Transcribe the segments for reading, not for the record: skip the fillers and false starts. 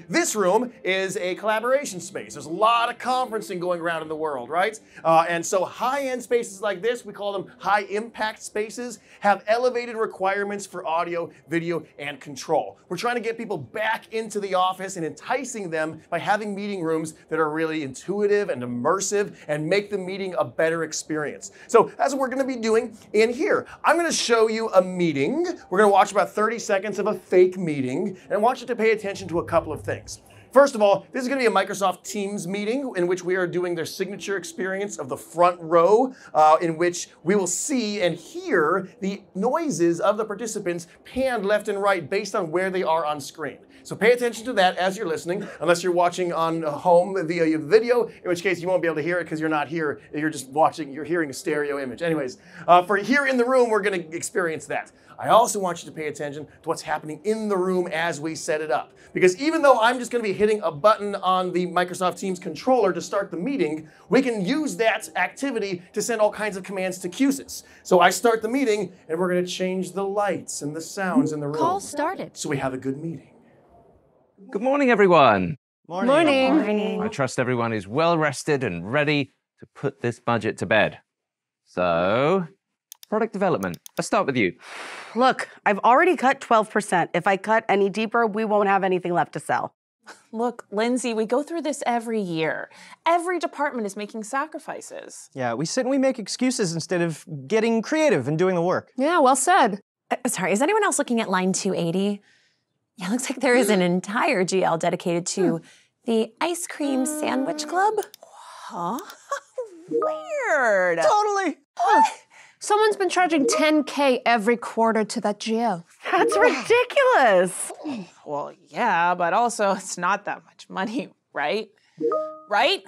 This room is a collaboration space. There's a lot of conferencing going around in the world, right? And so high-end spaces like this, we call them high-impact spaces, have elevated requirements for audio, video, and control. We're trying to get people back into the office and enticing them by having meeting rooms that are really intuitive and immersive and make the meeting a better experience. So that's what we're going to be doing in here. I'm going to show you a meeting. We're going to watch about 30 seconds of a fake meeting, and I want you to pay attention to a couple of things. First of all, this is going to be a Microsoft Teams meeting in which we are doing their signature experience of the front row, in which we will see and hear the noises of the participants panned left and right based on where they are on screen. So pay attention to that as you're listening, unless you're watching on home via video, in which case you won't be able to hear it because you're not here. You're just watching, you're hearing a stereo image. Anyways, for here in the room, we're going to experience that. I also want you to pay attention to what's happening in the room as we set it up. Because even though I'm just going to be hitting a button on the Microsoft Teams controller to start the meeting, we can use that activity to send all kinds of commands to Q-SYS. So I start the meeting, and we're going to change the lights and the sounds in the room. Call started. So we have a good meeting. Good morning, everyone. Morning. I trust everyone is well rested and ready to put this budget to bed. So, product development. Let's start with you. Look, I've already cut 12%. If I cut any deeper, we won't have anything left to sell. Look, Lindsay, we go through this every year. Every department is making sacrifices. Yeah, we sit and we make excuses instead of getting creative and doing the work. Yeah, well said. Sorry, is anyone else looking at line 280? Yeah, looks like there is an entire GL dedicated to the Ice Cream Sandwich Club. Huh? Weird. Totally. Someone's been charging $10K every quarter to that GL. That's ridiculous. Well, yeah, but also it's not that much money, right? Right?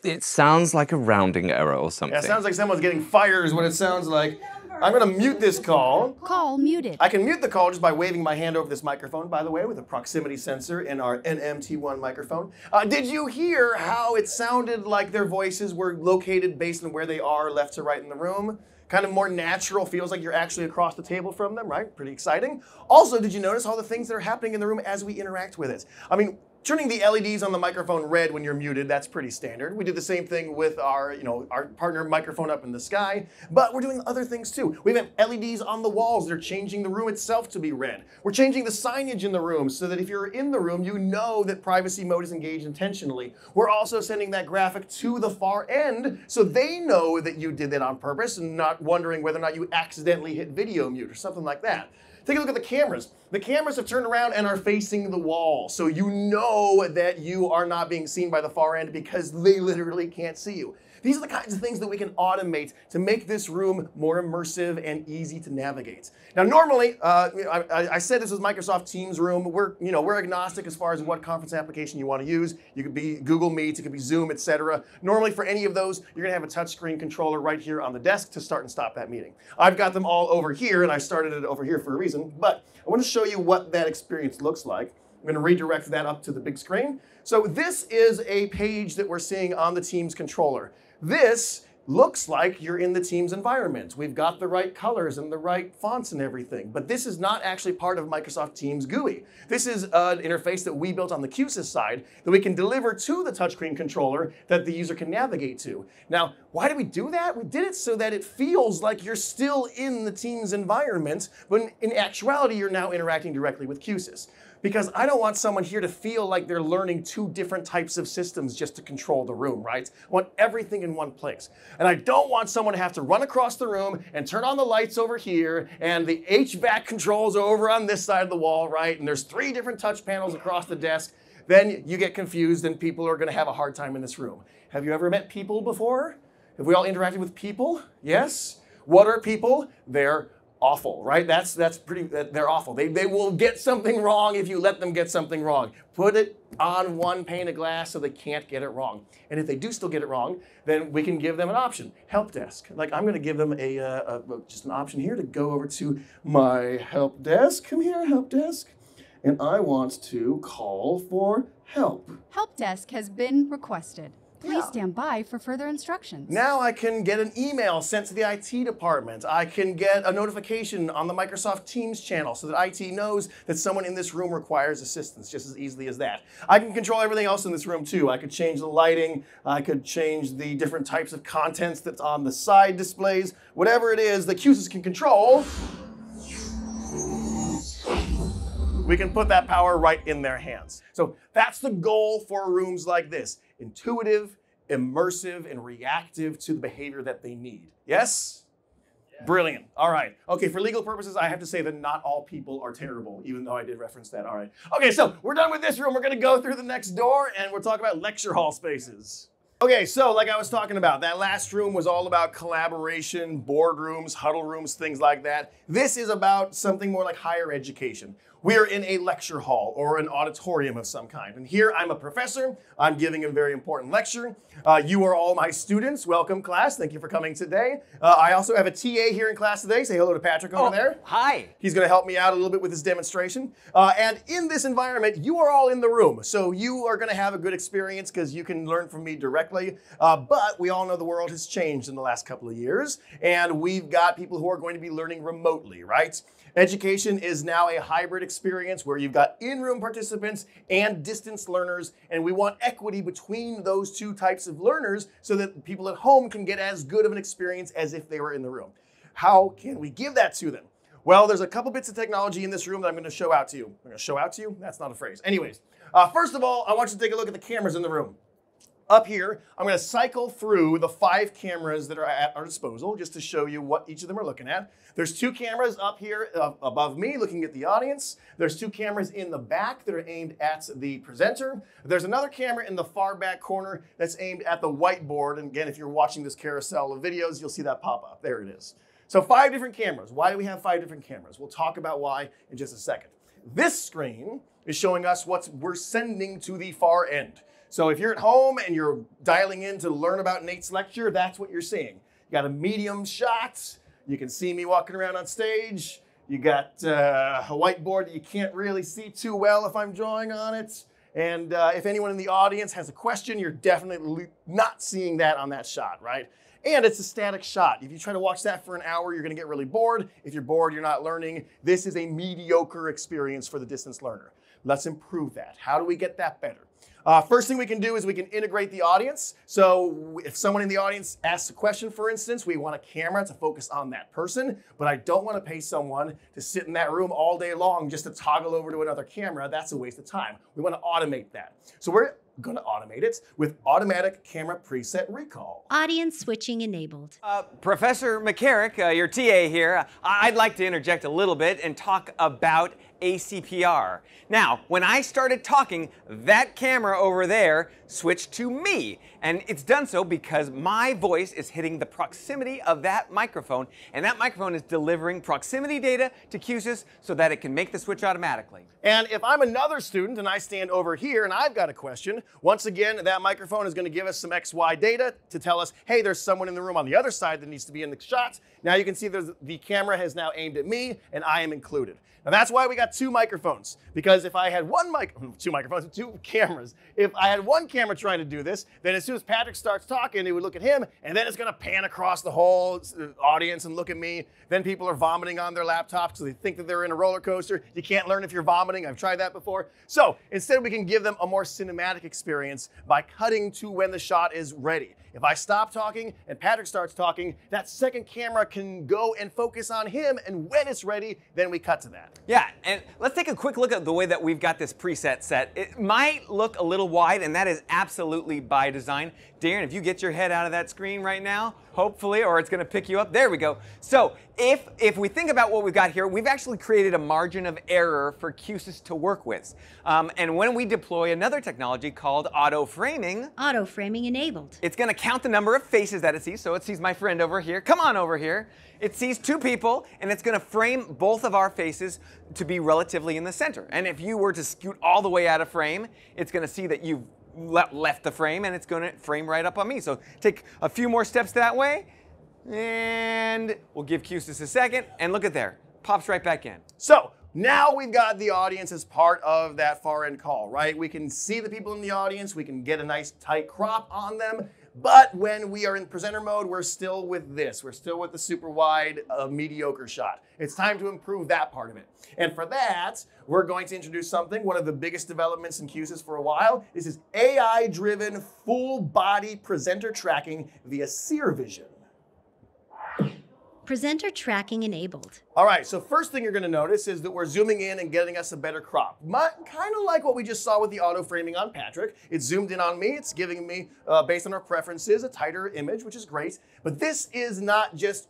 It sounds like a rounding error or something. Yeah, it sounds like someone's getting fired is what it sounds like. I'm going to mute this call. Call muted. I can mute the call just by waving my hand over this microphone, by the way, with a proximity sensor in our NMT1 microphone. Did you hear how it sounded like their voices were located based on where they are left to right in the room? Kind of more natural, feels like you're actually across the table from them, right? Pretty exciting. Also, did you notice all the things that are happening in the room as we interact with it? I mean, turning the LEDs on the microphone red when you're muted, that's pretty standard. We did the same thing with our, our partner microphone up in the sky, but we're doing other things too. We have LEDs on the walls that are changing the room itself to be red. We're changing the signage in the room so that if you're in the room, you know that privacy mode is engaged intentionally. We're also sending that graphic to the far end so they know that you did that on purpose and not wondering whether or not you accidentally hit video mute or something like that. Take a look at the cameras. The cameras have turned around and are facing the wall, so you know that you are not being seen by the far end because they literally can't see you. These are the kinds of things that we can automate to make this room more immersive and easy to navigate. Now, normally, I said this was Microsoft Teams room. We're agnostic as far as what conference application you want to use. You could be Google Meet, it could be Zoom, etc. Normally, for any of those, you're going to have a touchscreen controller right here on the desk to start and stop that meeting. I've got them all over here, and I started it over here for a reason, but I want to show you what that experience looks like. I'm going to redirect that up to the big screen. So this is a page that we're seeing on the Teams controller. This looks like you're in the Teams environment. We've got the right colors and the right fonts and everything, but this is not actually part of Microsoft Teams GUI. This is an interface that we built on the Q-SYS side that we can deliver to the touchscreen controller that the user can navigate to. Now, why did we do that? We did it so that it feels like you're still in the Teams environment, but in actuality, you're now interacting directly with Q-SYS. Because I don't want someone here to feel like they're learning two different types of systems just to control the room, right? I want everything in one place. And I don't want someone to have to run across the room and turn on the lights over here and the HVAC controls over on this side of the wall, right? And there's 3 different touch panels across the desk. Then you get confused and people are going to have a hard time in this room. Have you ever met people before? Have we all interacted with people? Yes? What are people? They're awful, right? They're awful. They will get something wrong if you let them get something wrong. Put it on one pane of glass so they can't get it wrong. And if they do still get it wrong, then we can give them an option. Help desk. Like I'm going to give them just an option here to go over to my help desk. Come here, help desk. And I want to call for help. Help desk has been requested. Please stand by for further instructions. Now I can get an email sent to the IT department. I can get a notification on the Microsoft Teams channel so that IT knows that someone in this room requires assistance just as easily as that. I can control everything else in this room too. I could change the lighting. I could change the different types of contents that's on the side displays. Whatever it is that Q-SYS can control, we can put that power right in their hands. So that's the goal for rooms like this. Intuitive, immersive, and reactive to the behavior that they need. Yes? Brilliant. All right. Okay, for legal purposes, I have to say that not all people are terrible, even though I did reference that. All right. Okay, so we're done with this room. We're going to go through the next door, and we'll talk about lecture hall spaces. Okay, so like I was talking about, that last room was all about collaboration, boardrooms, huddle rooms, things like that. This is about something more like higher education. We're in a lecture hall or an auditorium of some kind. And here I'm a professor. I'm giving a very important lecture. You are all my students. Welcome, class. Thank you for coming today. I also have a TA here in class today. Say hello to Patrick over there. Hi. He's going to help me out a little bit with his demonstration. And in this environment, you are all in the room. So you are going to have a good experience because you can learn from me directly. But we all know the world has changed in the last couple of years. And we've got people who are going to be learning remotely, right? Education is now a hybrid experience where you've got in-room participants and distance learners, and we want equity between those two types of learners so that people at home can get as good of an experience as if they were in the room. How can we give that to them? Well, there's a couple bits of technology in this room that I'm going to show out to you. I'm going to show out to you? That's not a phrase. Anyways, first of all, I want you to take a look at the cameras in the room. Up here, I'm going to cycle through the 5 cameras that are at our disposal just to show you what each of them are looking at. There's 2 cameras up here above me looking at the audience. There's 2 cameras in the back that are aimed at the presenter. There's another camera in the far back corner that's aimed at the whiteboard. And again, if you're watching this carousel of videos, you'll see that pop up. There it is. So 5 different cameras. Why do we have 5 different cameras? We'll talk about why in just a second. This screen is showing us what we're sending to the far end. So if you're at home and you're dialing in to learn about Nate's lecture, that's what you're seeing. You got a medium shot. You can see me walking around on stage. You got a whiteboard that you can't really see too well if I'm drawing on it. And if anyone in the audience has a question, you're definitely not seeing that on that shot, right? And it's a static shot. If you try to watch that for an hour, you're going to get really bored. If you're bored, you're not learning. This is a mediocre experience for the distance learner. Let's improve that. How do we get that better? First thing we can do is we can integrate the audience. So if someone in the audience asks a question, for instance, we want a camera to focus on that person, but I don't want to pay someone to sit in that room all day long just to toggle over to another camera. That's a waste of time. We want to automate that. So we're going to automate it with automatic camera preset recall. Audience switching enabled. Professor McCarrick, your TA here, I'd like to interject a little bit and talk about ACPR. Now, when I started talking, that camera over there switched to me. And it's done so because my voice is hitting the proximity of that microphone, and that microphone is delivering proximity data to Q-SYS so that it can make the switch automatically. And if I'm another student and I stand over here and I've got a question, once again, that microphone is going to give us some XY data to tell us, hey, there's someone in the room on the other side that needs to be in the shot. Now you can see the camera has now aimed at me and I am included. Now that's why we got 2 microphones, because if I had 2 cameras, if I had one camera trying to do this, then as soon as Patrick starts talking, it would look at him, and then it's going to pan across the whole audience and look at me. Then people are vomiting on their laptops because they think that they're in a roller coaster. You can't learn if you're vomiting. I've tried that before. So instead, we can give them a more cinematic experience by cutting to when the shot is ready. If I stop talking and Patrick starts talking, that second camera can go and focus on him, and when it's ready, then we cut to that. Yeah, and let's take a quick look at the way that we've got this preset set. It might look a little wide, and that is absolutely by design. Darren, if you get your head out of that screen right now, hopefully, or it's going to pick you up. There we go. So if we think about what we've got here, we've actually created a margin of error for Q-SYS to work with. And when we deploy another technology called auto framing enabled. It's going to count the number of faces that it sees. So it sees my friend over here. Come on over here. It sees 2 people, and it's going to frame both of our faces to be relatively in the center. And if you were to scoot all the way out of frame, it's going to see that you've left the frame, and it's going to frame right up on me. So take a few more steps that way, and we'll give Q-SYS a second, and look at there. Pops right back in. So Now we've got the audience as part of that far end call, right? We can see the people in the audience, we can get a nice tight crop on them, but when we are in presenter mode, we're still with this. We're still with the super wide, mediocre shot. It's time to improve that part of it. And for that, we're going to introduce something, one of the biggest developments in Q-SYS for a while. This is AI-driven full body presenter tracking via Seer Vision. Presenter tracking enabled. All right, so first thing you're going to notice is that we're zooming in and getting us a better crop. Kind of like what we just saw with the auto framing on Patrick. It's zoomed in on me. It's giving me, based on our preferences, a tighter image, which is great. But this is not just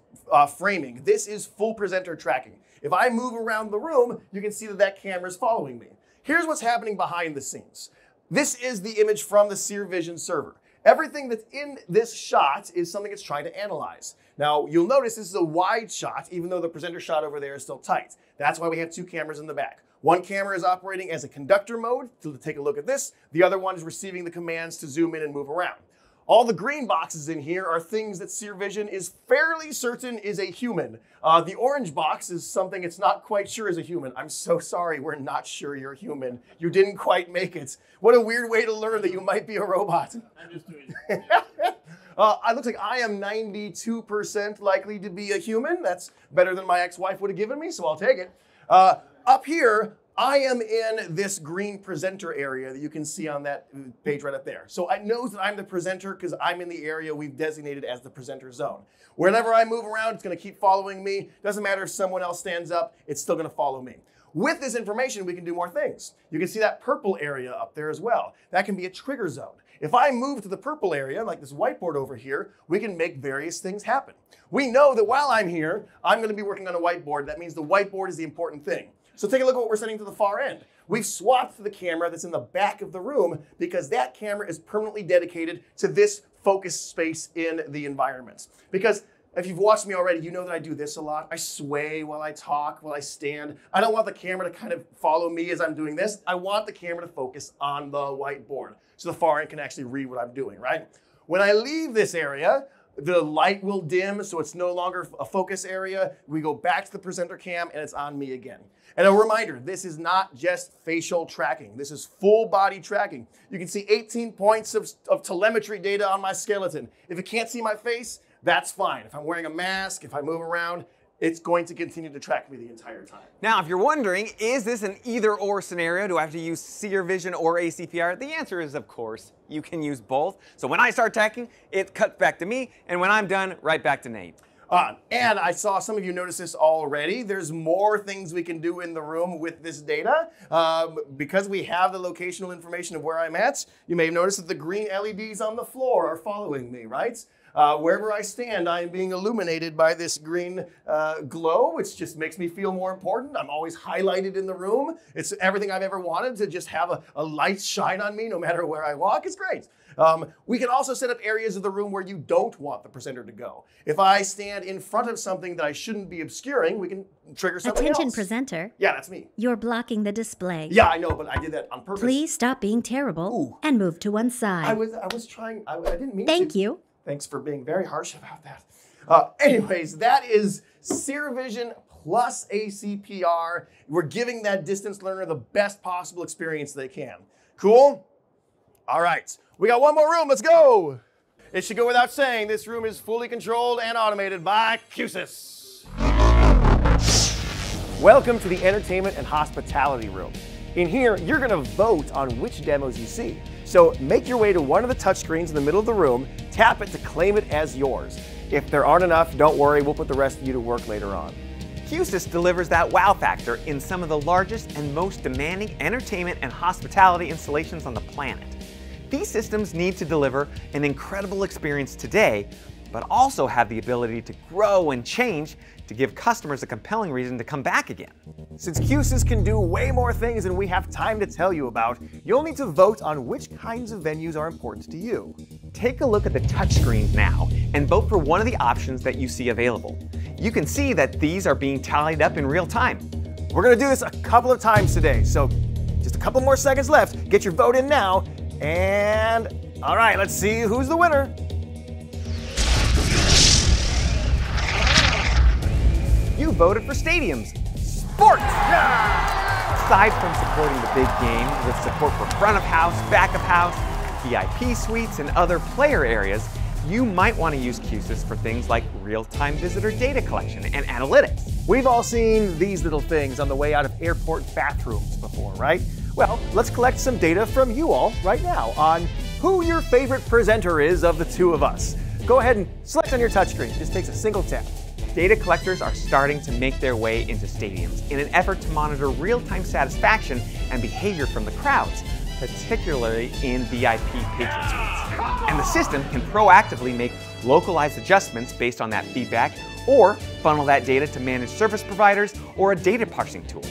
framing. This is full presenter tracking. If I move around the room, you can see that that camera is following me. Here's what's happening behind the scenes. This is the image from the Seer Vision server. Everything that's in this shot is something it's trying to analyze. Now, you'll notice this is a wide shot, even though the presenter shot over there is still tight. That's why we have two cameras in the back. One camera is operating as a conductor mode to take a look at this. The other one is receiving the commands to zoom in and move around. All the green boxes in here are things that Seer Vision is fairly certain is a human. The orange box is something it's not quite sure is a human. I'm so sorry, we're not sure you're human. You didn't quite make it. What a weird way to learn that you might be a robot. I'm just doing it. It looks like I am 92% likely to be a human. That's better than my ex-wife would have given me, so I'll take it. Up here, I am in this green presenter area that you can see on that page right up there. So it knows that I'm the presenter because I'm in the area we've designated as the presenter zone. Whenever I move around, it's going to keep following me. Doesn't matter if someone else stands up, it's still going to follow me. With this information, we can do more things. You can see that purple area up there as well. That can be a trigger zone. If I move to the purple area, like this whiteboard over here, we can make various things happen. We know that while I'm here, I'm going to be working on a whiteboard. That means the whiteboard is the important thing. So take a look at what we're setting to the far end. We've swapped the camera that's in the back of the room because that camera is permanently dedicated to this focus space in the environment. Because if you've watched me already, you know that I do this a lot. I sway while I talk, while I stand. I don't want the camera to kind of follow me as I'm doing this. I want the camera to focus on the whiteboard so the far end can actually read what I'm doing, right? When I leave this area, the light will dim, so it's no longer a focus area. We go back to the presenter cam, and it's on me again. And a reminder, this is not just facial tracking. This is full body tracking. You can see 18 points of telemetry data on my skeleton. If it can't see my face, that's fine. If I'm wearing a mask, if I move around, it's going to continue to track me the entire time. Now, if you're wondering, is this an either-or scenario? Do I have to use Seer Vision or ACPR? The answer is, of course, you can use both. So when I start tracking, it cuts back to me, and when I'm done, right back to Nate. And I saw some of you notice this already. There's more things we can do in the room with this data. Because we have the locational information of where I'm at, you may have noticed that the green LEDs on the floor are following me, right? Wherever I stand, I am being illuminated by this green glow, which just makes me feel more important. I'm always highlighted in the room. It's everything I've ever wanted, to just have a light shine on me no matter where I walk. It's great. We can also set up areas of the room where you don't want the presenter to go. If I stand in front of something that I shouldn't be obscuring, we can trigger something else. Attention presenter. Yeah, that's me. You're blocking the display. Yeah, I know, but I did that on purpose. Please stop being terrible and move to one side. I was trying, I didn't mean to. Thank you. Thanks for being very harsh about that. Anyways, that is Seer Vision plus ACPR. We're giving that distance learner the best possible experience they can. Cool? All right, we got one more room, let's go. It should go without saying, this room is fully controlled and automated by Q-SYS. Welcome to the entertainment and hospitality room. In here, you're gonna vote on which demos you see. So make your way to one of the touchscreens in the middle of the room, tap it to claim it as yours. If there aren't enough, don't worry, we'll put the rest of you to work later on. Q-SYS delivers that wow factor in some of the largest and most demanding entertainment and hospitality installations on the planet. These systems need to deliver an incredible experience today, but also have the ability to grow and change to give customers a compelling reason to come back again. Since Q-SYS can do way more things than we have time to tell you about, you'll need to vote on which kinds of venues are important to you. Take a look at the touchscreens now and vote for one of the options that you see available. You can see that these are being tallied up in real time. We're gonna do this a couple of times today, so just a couple more seconds left. Get your vote in now, and all right, let's see who's the winner. You voted for stadiums. sports! Aside from supporting the big game with support for front of house, back of house, VIP suites, and other player areas, you might want to use Q-SYS for things like real-time visitor data collection and analytics. We've all seen these little things on the way out of airport bathrooms before, right? Well, let's collect some data from you all right now on who your favorite presenter is of the two of us. Go ahead and select on your touchscreen. It just takes a single tap. Data collectors are starting to make their way into stadiums in an effort to monitor real-time satisfaction and behavior from the crowds, particularly in VIP patron suites. And the system can proactively make localized adjustments based on that feedback, or funnel that data to managed service providers or a data parsing tool.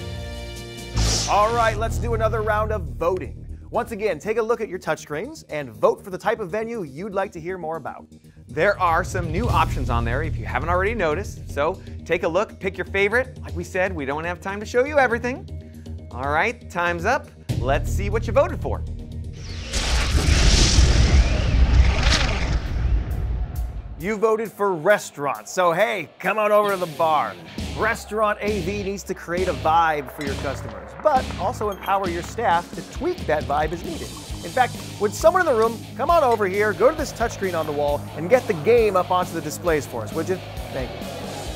All right, let's do another round of voting. Once again, take a look at your touchscreens and vote for the type of venue you'd like to hear more about. There are some new options on there if you haven't already noticed, so take a look, pick your favorite. Like we said, we don't have time to show you everything. All right, time's up. Let's see what you voted for. You voted for restaurants, so hey, come on over to the bar. Restaurant AV needs to create a vibe for your customers, but also empower your staff to tweak that vibe as needed. In fact, would someone in the room come on over here, go to this touchscreen on the wall, and get the game up onto the displays for us, would you? Thank you.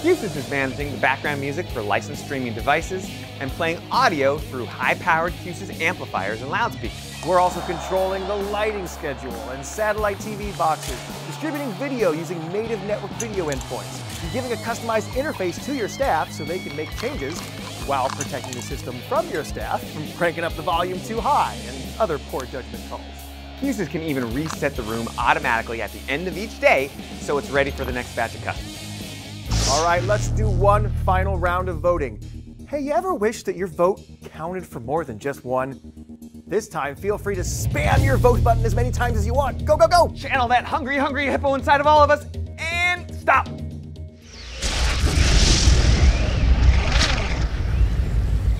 Q-SYS is managing the background music for licensed streaming devices and playing audio through high-powered Q-SYS amplifiers and loudspeakers. We're also controlling the lighting schedule and satellite TV boxes, distributing video using native network video endpoints, and giving a customized interface to your staff so they can make changes while protecting the system from your staff from cranking up the volume too high and other poor judgment calls. Q-SYS can even reset the room automatically at the end of each day so it's ready for the next batch of customers. All right, let's do one final round of voting. Hey, you ever wish that your vote counted for more than just one? This time, feel free to spam your vote button as many times as you want. Go, go, go! Channel that hungry, hungry hippo inside of all of us, and stop!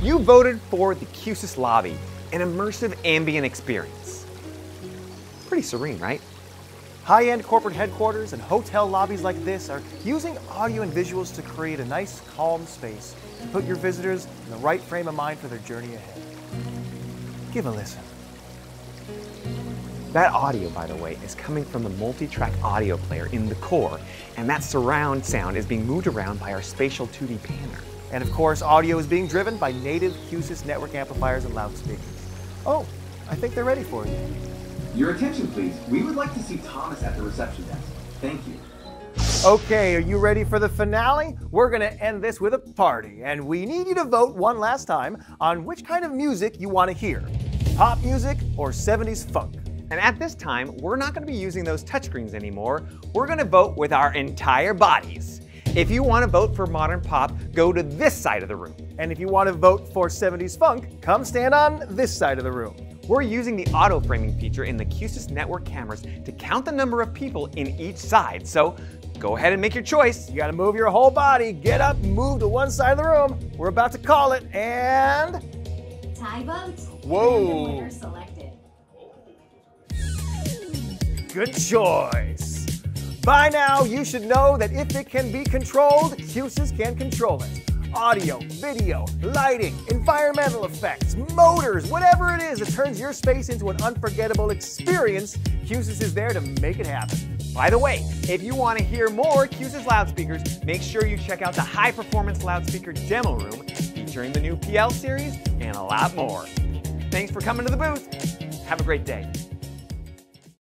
You voted for the Q-SYS Lobby, an immersive ambient experience. Pretty serene, right? High-end corporate headquarters and hotel lobbies like this are using audio and visuals to create a nice, calm space to put your visitors in the right frame of mind for their journey ahead. Give a listen. That audio, by the way, is coming from the multi-track audio player in the core, and that surround sound is being moved around by our spatial 2D panner. And of course, audio is being driven by native Q-SYS network amplifiers and loudspeakers. Oh, I think they're ready for you. Your attention, please. We would like to see Thomas at the reception desk. Thank you. Okay, are you ready for the finale? We're gonna end this with a party, and we need you to vote one last time on which kind of music you want to hear. Pop music or 70s funk? And at this time, we're not going to be using those touchscreens anymore. We're going to vote with our entire bodies. If you want to vote for modern pop, go to this side of the room. And if you want to vote for 70s funk, come stand on this side of the room. We're using the auto framing feature in the Q-SYS network cameras to count the number of people in each side. So go ahead and make your choice. You gotta move your whole body. Get up, move to one side of the room. We're about to call it, and... Tie vote. Whoa. Winner selected. Good choice. By now, you should know that if it can be controlled, Q-SYS can control it. Audio, video, lighting, environmental effects, motors, whatever it is that turns your space into an unforgettable experience, Q-SYS is there to make it happen. By the way, if you want to hear more Q-SYS loudspeakers, make sure you check out the high-performance loudspeaker demo room featuring the new PL series and a lot more. Thanks for coming to the booth. Have a great day.